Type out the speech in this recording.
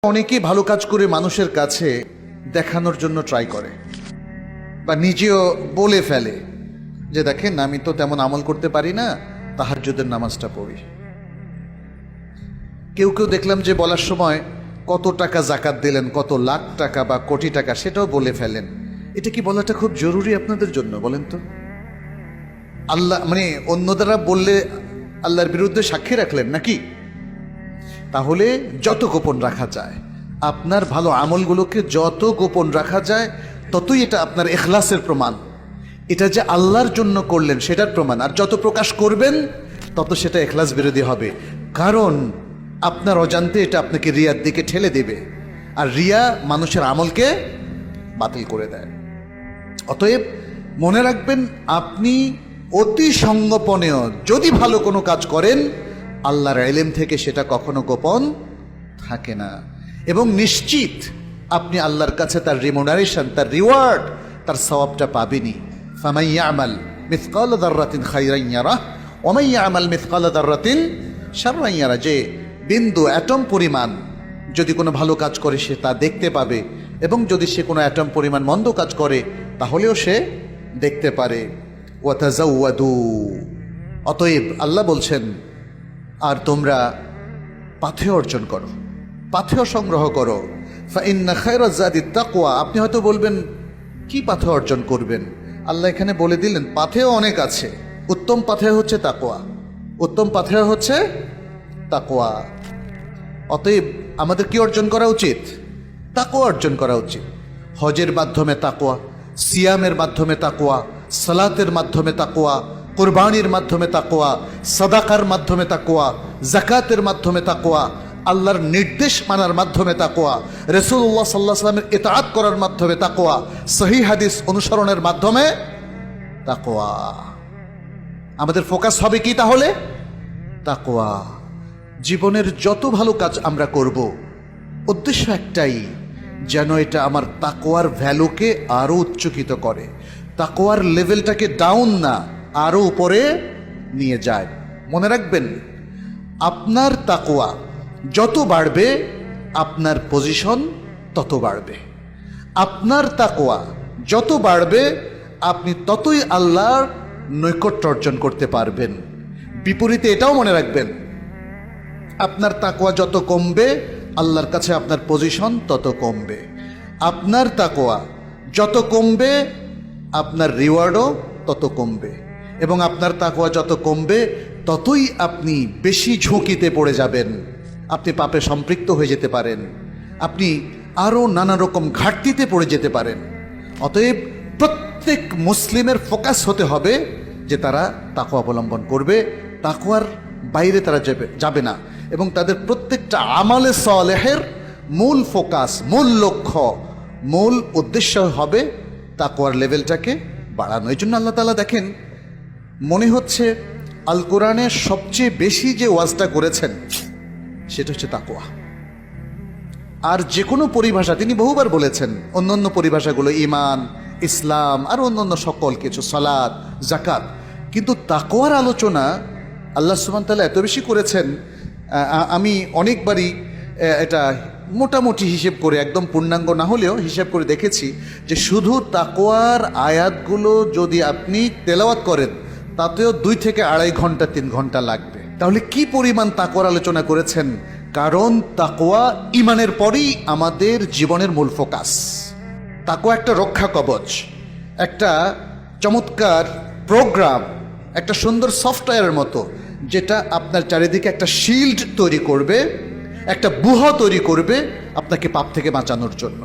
অনেকেই ভালো কাজ করে মানুষের কাছে দেখানোর জন্য ট্রাই করে বা নিজেও বলে ফেলে যে দেখেন আমি তো তেমন আমল করতে পারি না, তাহাজ্জুদের নামাজটা পড়ি। কেউ কেউ দেখলাম যে বলার সময় কত টাকা জাকাত দিলেন, কত লাখ টাকা বা কোটি টাকা, সেটাও বলে ফেলেন। এটা কি বলাটা খুব জরুরি আপনাদের জন্য বলেন তো? আল্লাহ মানে অন্য দ্বারা বললে আল্লাহর বিরুদ্ধে সাক্ষী রাখলেন নাকি? তাহলে যত গোপন রাখা যায়, আপনার ভালো আমলগুলোকে যত গোপন রাখা যায় ততই এটা আপনার ইখলাসের প্রমাণ। এটা যে আল্লাহর জন্য করলেন সেটার প্রমাণ। আর যত প্রকাশ করবেন তত সেটা ইখলাস বিরোধী হবে, কারণ আপনার অজান্তে এটা আপনাকে রিয়ার দিকে ঠেলে দেবে, আর রিয়া মানুষের আমলকে বাতিল করে দেয়। অতএব মনে রাখবেন, আপনি অতি সঙ্গোপনেও যদি ভালো কোনো কাজ করেন, আল্লাহর ইলম থেকে সেটা কখনো গোপন থাকে না, এবং নিশ্চিত আপনি আল্লাহর কাছে তার রিমুনারেশন, তার রিওয়ার্ড, তার সওয়াবটা পাবেনই। ফামান ইয়ামাল মিসকাল যাররাতিন খায়রান ইয়ারাহ ওয়া মান ইয়ামাল মিসকাল যাররাতিন শাররান ইয়ারাহ। যে বিন্দু অ্যাটম পরিমাণ যদি কোনো ভালো কাজ করে সে তা দেখতে পাবে, এবং যদি সে কোনো অ্যাটম পরিমাণ মন্দ কাজ করে তাহলেও সে দেখতে পারে। ওয়া তাযাওয়াদু, অতএব আল্লাহ বলছেন, আর তোমরা পাথেয় অর্জন করো, পাথেয় সংগ্রহ করো। ফাইন্না খায়রাজ যাদিত তাকওয়া। আপনি হয়তো বলবেন কি পাথেয় অর্জন করবেন? আল্লাহ এখানে বলে দিলেন পাথেয় অনেক আছে, উত্তম পাথেয় হচ্ছে তাকওয়া, উত্তম পাথেয় হচ্ছে তাকওয়া। অতএব আমাদের কি অর্জন করা উচিত? তাকওয়া অর্জন করা উচিত। হজের মাধ্যমে তাকওয়া, সিয়ামের মাধ্যমে তাকওয়া, সালাতের মাধ্যমে তাকওয়া, কুরবানির মাধ্যমে তাকওয়া, সাদাকার মাধ্যমে তাকওয়া, যাকাতের মাধ্যমে তাকওয়া, আল্লাহর নির্দেশ মানার মাধ্যমে তাকওয়া, রাসূলুল্লাহ সাল্লাল্লাহু আলাইহি ওয়াসাল্লামের ইতাআত করার মাধ্যমে তাকওয়া, সহিহ হাদিস অনুসরণের মাধ্যমে তাকওয়া। আমাদের ফোকাস হবে কি তাহলে? তাকওয়া। জীবনের যত ভালো কাজ আমরা করব, উদ্দেশ্য একটাই, যেন এটা আমার তাকওয়ার ভ্যালুকে আরো উচ্চকিত করে, তাকওয়ার লেভেলটাকে ডাউন না আরো উপরে নিয়ে যায়। মনে রাখবেন, আপনার তাকওয়া যত বাড়বে আপনার পজিশন তত বাড়বে, আপনার তাকওয়া যত বাড়বে আপনি ততই আল্লাহর নৈকট্য অর্জন করতে পারবেন। বিপরীতে এটাও মনে রাখবেন, আপনার তাকওয়া যত কমবে আল্লাহর কাছে আপনার পজিশন তত কমবে। আপনার তাকওয়া যত কমবে আপনার রিওয়ার্ডও তত কমবে, এবং আপনার তাকওয়া যত কমবে ততই আপনি বেশি ঝুঁকিতে পড়ে যাবেন। আপনি পাপে সম্পৃক্ত হয়ে যেতে পারেন, আপনি আরও নানা রকম ঘাটতিতে পড়ে যেতে পারেন। অতএব প্রত্যেক মুসলিমের ফোকাস হতে হবে যে তারা তাকওয়া অবলম্বন করবে, তাকওয়ার বাইরে তারা যাবে না, এবং তাদের প্রত্যেকটা আমালে সালেহের মূল ফোকাস, মূল লক্ষ্য, মূল উদ্দেশ্য হবে তাকওয়ার লেভেলটাকে বাড়ানো। এই জন্য আল্লাহ তাআলা দেখেন, মনে হচ্ছে আল কোরআনে সবচেয়ে বেশি যে ওয়াজটা করেছেন সেটা হচ্ছে তাকওয়া। আর যে কোনো পরিভাষা তিনি বহুবার বলেছেন, অন্যান্য পরিভাষাগুলো ঈমান, ইসলাম আর অন্যান্য সকল কিছু, সালাত, যাকাত, কিন্তু তাকওয়ার আলোচনা আল্লাহ সুবহানাহু ওয়া তাআলা এত বেশি করেছেন। আমি অনেকবারই এটা মোটামুটি হিসেব করে, একদম পূর্ণাঙ্গ না হলেও হিসেব করে দেখেছি যে শুধু তাকওয়ার আয়াতগুলো যদি আপনি তেলাওয়াত করেন তাতেও 2 থেকে আড়াই ঘন্টা 3 ঘন্টা লাগবে। তাহলে কি পরিমাণ তাকওয়ার আলোচনা করেছেন? কারণ তাকওয়া ঈমানের পরেই আমাদের জীবনের মূল ফোকাস। তাকওয়া একটা রক্ষা কবচ, একটা চমৎকার প্রোগ্রাম, একটা সুন্দর সফটওয়্যারের মতো, যেটা আপনার চারিদিকে একটা শিল্ড তৈরি করবে, একটা বুহ তৈরি করবে আপনাকে পাপ থেকে বাঁচানোর জন্য।